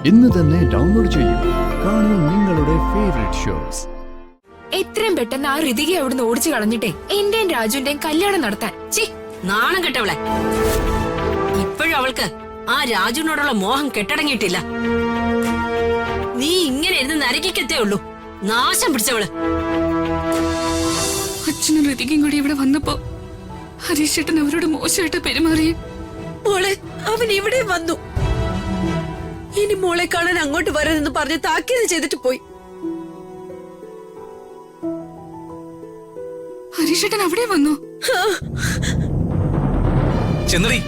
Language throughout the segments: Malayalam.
ഇന്ന് തന്നെ ഡൗൺലോഡ് ചെയ്യൂ. കാണൂ നിങ്ങളുടെ ഫേവറേറ്റ് ഷോസ്. എത്രയും പെട്ടെന്ന് ആ ഋതികയെ അവിടുന്ന് ഓടിച്ചു കളഞ്ഞിട്ടേ എന്റെയും രാജുവിന്റെയും കല്യാണം നടത്താൻ. നാണം കെട്ടവളെ. ഇപ്പോഴും അവൾക്ക് ആ രാജുവിനോടുള്ള മോഹം കെട്ടടങ്ങിയിട്ടില്ല. നീ ഇങ്ങനെ ഇരുന്ന് നരകിക്കത്തേ ഉള്ളൂ. നാശം പിടിച്ചവള്. അച്ഛനും ഋതികയും കൂടി ഇവിടെ വന്നപ്പോ ഹരീഷ് ചേട്ടൻ അവരോട് മോശമായിട്ട് പെരുമാറിയേ. മോളെ, അവൻ ഇവിടെ വന്നു. ഇനി മോളെ കാണാൻ അങ്ങോട്ട് വരാനെന്ന് പറഞ്ഞ് താക്കീത് ചെയ്തിട്ട് പോയി. ഹരീഷ് ചേട്ടൻ അവിടെ വന്നു. ചെന്നടി,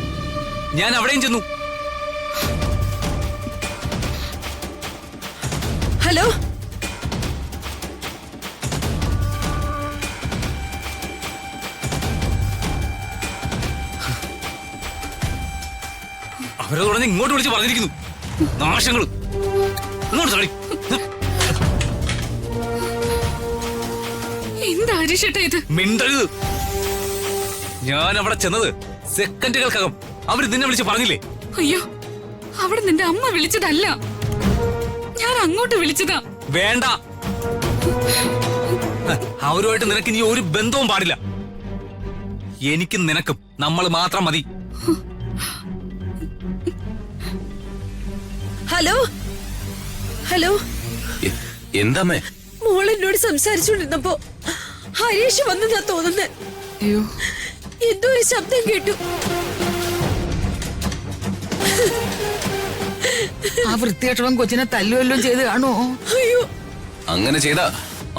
ഞാൻ അവിടെയും ചെന്നു. ഹലോ, അവരെ തുടർന്ന് ഇങ്ങോട്ട് വിളിച്ച് പറഞ്ഞിരിക്കുന്നു. നാശങ്ങള് ഇങ്ങോട്ട് തടി. എന്താ ഹരീഷ് ചേട്ടാ ഇത്? മിണ്ടരുത്. ഞാൻ അവിടെ ചെന്നത് സെക്കൻഡുകൾക്കകം. അവര് നിന്നെ വിളിച്ച് പറഞ്ഞില്ലേ? അയ്യോ, അവിടെ നിന്റെ അമ്മ വിളിച്ചതല്ല, ഞാൻ അങ്ങോട്ട് വിളിച്ചതാ. വേണ്ട, അവരുമായിട്ട് നിനക്ക് ഇനി ഒരു ബന്ധവും പാടില്ല. എനിക്കും നിനക്കും നമ്മൾ മാത്രം മതി. Hello, hello. എന്താമ്മേ? മോളെന്നോട് സംസാരിച്ചുകൊണ്ടിരുന്നപ്പോ ഹരീഷ് വന്നതാ തോന്നുന്നത്. അയ്യോ, എന്തോ ഒരു ശബ്ദം കേട്ടു. ആ വൃത്തികെട്ടവൻ കൊച്ചിനെ തല്ലുവല്ലോ ചെയ്ത് കാണോ? അയ്യോ, അങ്ങനെ ചെയ്താ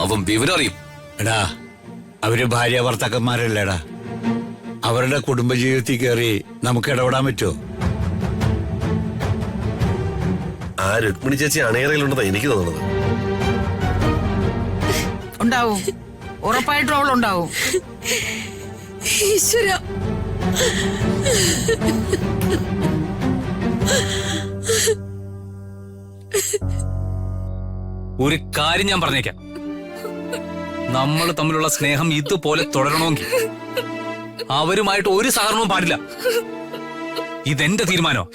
അവൻ വിവരം അറിയും. എടാ, അവര് ഭാര്യ ഭർത്താക്കന്മാരല്ലേടാ. അവരുടെ കുടുംബജീവിതത്തിൽ കയറി നമുക്ക് ഇടപെടാൻ പറ്റുമോ? ആ രുക്മിണി ചേച്ചി അണയറയിലുണ്ടെന്നാ എനിക്ക് തോന്നുന്നത്. ഉണ്ടാവും, ഉറപ്പായിട്ടും അവളുണ്ടാവും. ഈശ്വര. ഒരു കാര്യം ഞാൻ പറഞ്ഞേക്കാം. നമ്മൾ തമ്മിലുള്ള സ്നേഹം ഇതുപോലെ തുടരണമെങ്കിൽ അവരുമായിട്ട് ഒരു സഹകരണവും പാടില്ല. ഇതെന്റെ തീരുമാനോ.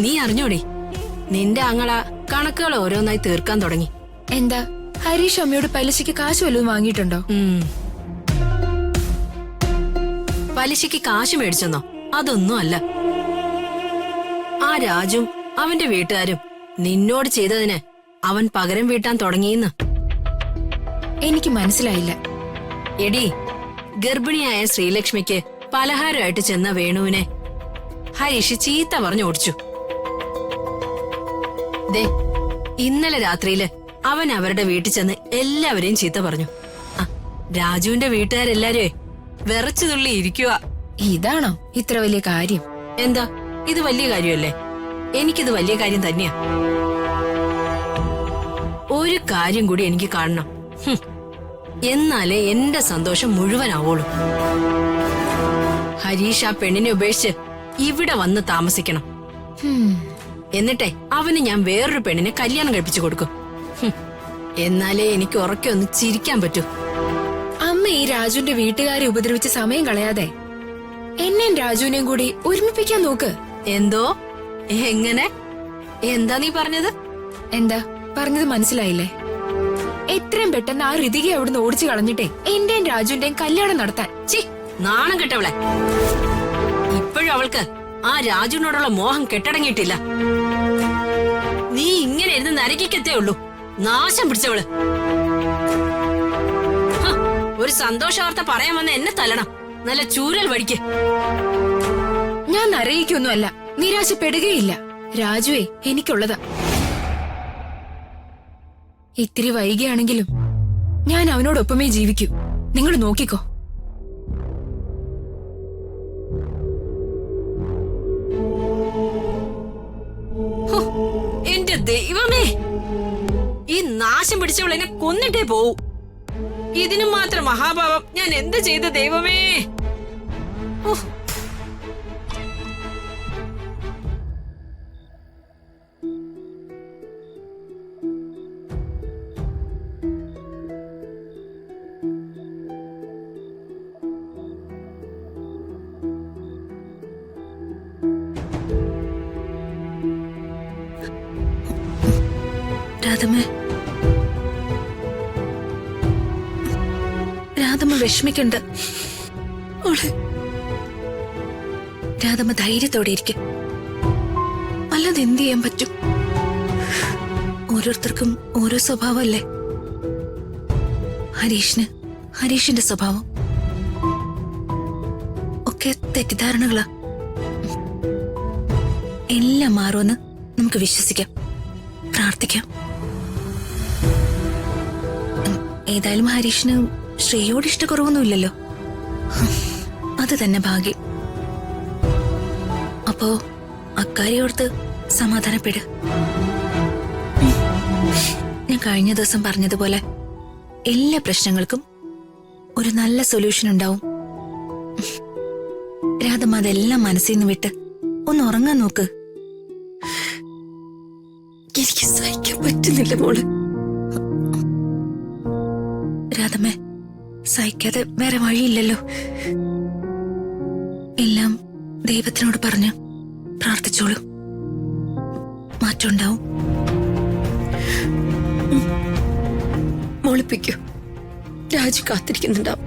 നീ അറിഞ്ഞോടി, നിന്റെ ആങ്ങള കണക്കുകൾ ഓരോന്നായി തീർക്കാൻ തുടങ്ങി. എന്താ ഹരീഷ് അമ്മയോട് പലിശയ്ക്ക് കാശ് വല്ലതും വാങ്ങിയിട്ടുണ്ടോ? പലിശയ്ക്ക് കാശ് മേടിച്ചെന്നോ? അതൊന്നും അല്ല. ആ രാജും അവന്റെ വീട്ടുകാരും നിന്നോട് ചെയ്തതിന് അവൻ പകരം വീട്ടാൻ തുടങ്ങിയെന്ന്. എനിക്ക് മനസ്സിലായില്ല. എടി, ഗർഭിണിയായ ശ്രീലക്ഷ്മിക്ക് പലഹാരമായിട്ട് ചെന്ന വേണുവിനെ ഹരീഷ് ചീത്ത പറഞ്ഞു ഓടിച്ചു. ദേ, ഇന്നലെ രാത്രിയില് അവൻ അവരുടെ വീട്ടിൽ ചെന്ന് എല്ലാവരെയും ചീത്ത പറഞ്ഞു. രാജുവിന്റെ വീട്ടുകാരെല്ലാരും വിറച്ചു തുള്ളി ഇരിക്കുക. ഇതാണോ ഇത്ര വലിയ കാര്യം? എന്താ, ഇത് വലിയ കാര്യമല്ലേ? എനിക്കിത് വലിയ കാര്യം തന്നെയാ. ഒരു കാര്യം കൂടി എനിക്ക് കാണണം. എന്നാലേ എന്റെ സന്തോഷം മുഴുവനാവുള്ളൂ. ഹരീഷ് ആ പെണ്ണിനെ ഉപേക്ഷിച്ച് ഇവിടെ വന്ന് താമസിക്കണം. എന്നിട്ടേ അവന് ഞാൻ വേറൊരു പെണ്ണിനെ കല്യാണം കഴിപ്പിച്ചു കൊടുക്കും. എന്നാലേ എനിക്ക് ഉറക്കെ ഒന്ന് ചിരിക്കാൻ പറ്റൂ. അമ്മ ഈ രാജുവിന്റെ വീട്ടുകാരെ ഉപദ്രവിച്ച് സമയം കളയാതെ എന്നെയും രാജുവിനെയും കൂടി ഒരുമിപ്പിക്കാൻ നോക്ക്. എന്തോ? എങ്ങനെ? എന്താ നീ പറഞ്ഞത്? എന്താ പറഞ്ഞത് മനസ്സിലായില്ലേ? എത്രയും പെട്ടെന്ന് ആ ഋതികയെ അവിടുന്ന് ഓടിച്ചു കളഞ്ഞിട്ടേ എന്റെയും രാജുവിന്റെയും കല്യാണം നടത്താൻ. ചി, നാണം കെട്ടവളെ. ഇപ്പോഴും അവൾക്ക് ആ രാജുവിനോടുള്ള മോഹം കെട്ടടങ്ങിയിട്ടില്ല. നീ ഇങ്ങനെ ഇരുന്ന് നരകിക്കത്തേ ഉള്ളൂ. നാശം പിടിച്ചവള്. ഒരു സന്തോഷ വാർത്ത പറയാൻ വന്ന എന്നെ തല്ലണം. നല്ല ചൂരൽ വടിക്ക്. ഞാൻ നരയിക്കൊന്നുമല്ല, നിരാശപ്പെടുകയില്ല. രാജുവേ എനിക്കുള്ളതാ. ഇത്തിരി വൈകിയാണെങ്കിലും ഞാൻ അവനോടൊപ്പമേ ജീവിക്കൂ. നിങ്ങൾ നോക്കിക്കോ. എന്റെ ദൈവമേ, ഈ നാശം പിടിച്ചവൾ എന്നെ കൊന്നിട്ടേ പോവൂ. ഇതിനും മാത്രം മഹാഭാവം ഞാൻ എന്ത് ചെയ്ത ദൈവമേ. രാധമ്മ വിഷമിക്കണ്ട. രാധമ്മ ധൈര്യത്തോടെ ഇരിക്കും. അല്ലാതെ എന്ത് ചെയ്യാൻ പറ്റും? ഓരോരുത്തർക്കും ഓരോ സ്വഭാവമല്ലേ. ഹരീഷിന്റെ സ്വഭാവം ഒക്കെ തെറ്റിദ്ധാരണകളാ. എല്ലാം മാറുമെന്ന് നമുക്ക് വിശ്വസിക്കാം, പ്രാർത്ഥിക്കാം. ഏതായാലും ഹരീഷിന് ശ്രീയോട് ഇഷ്ടക്കുറവൊന്നുമില്ലല്ലോ. അത് തന്നെ ഭാഗ്യം. അപ്പോ അക്കാര്യോർത്ത് സമാധാനപ്പെട്. ഞാൻ കഴിഞ്ഞ ദിവസം പറഞ്ഞതുപോലെ എല്ലാ പ്രശ്നങ്ങൾക്കും ഒരു നല്ല സൊല്യൂഷൻ ഉണ്ടാവും. രാധമ്മ അതെല്ലാം മനസ്സിൽ നിന്ന് വിട്ട് ഒന്ന് ഉറങ്ങാൻ നോക്ക്. എനിക്ക് സഹിക്കാൻ പറ്റുന്നില്ല മോള്. രാധമ്മേ, സഹിക്കാതെ വേറെ വഴിയില്ലല്ലോ. എല്ലാം ദൈവത്തിനോട് പറഞ്ഞ് പ്രാർത്ഥിച്ചോളൂ, മാറ്റമുണ്ടാവും. മോളിപ്പിക്കൂ, രാജു കാത്തിരിക്കുന്നുണ്ടാവും.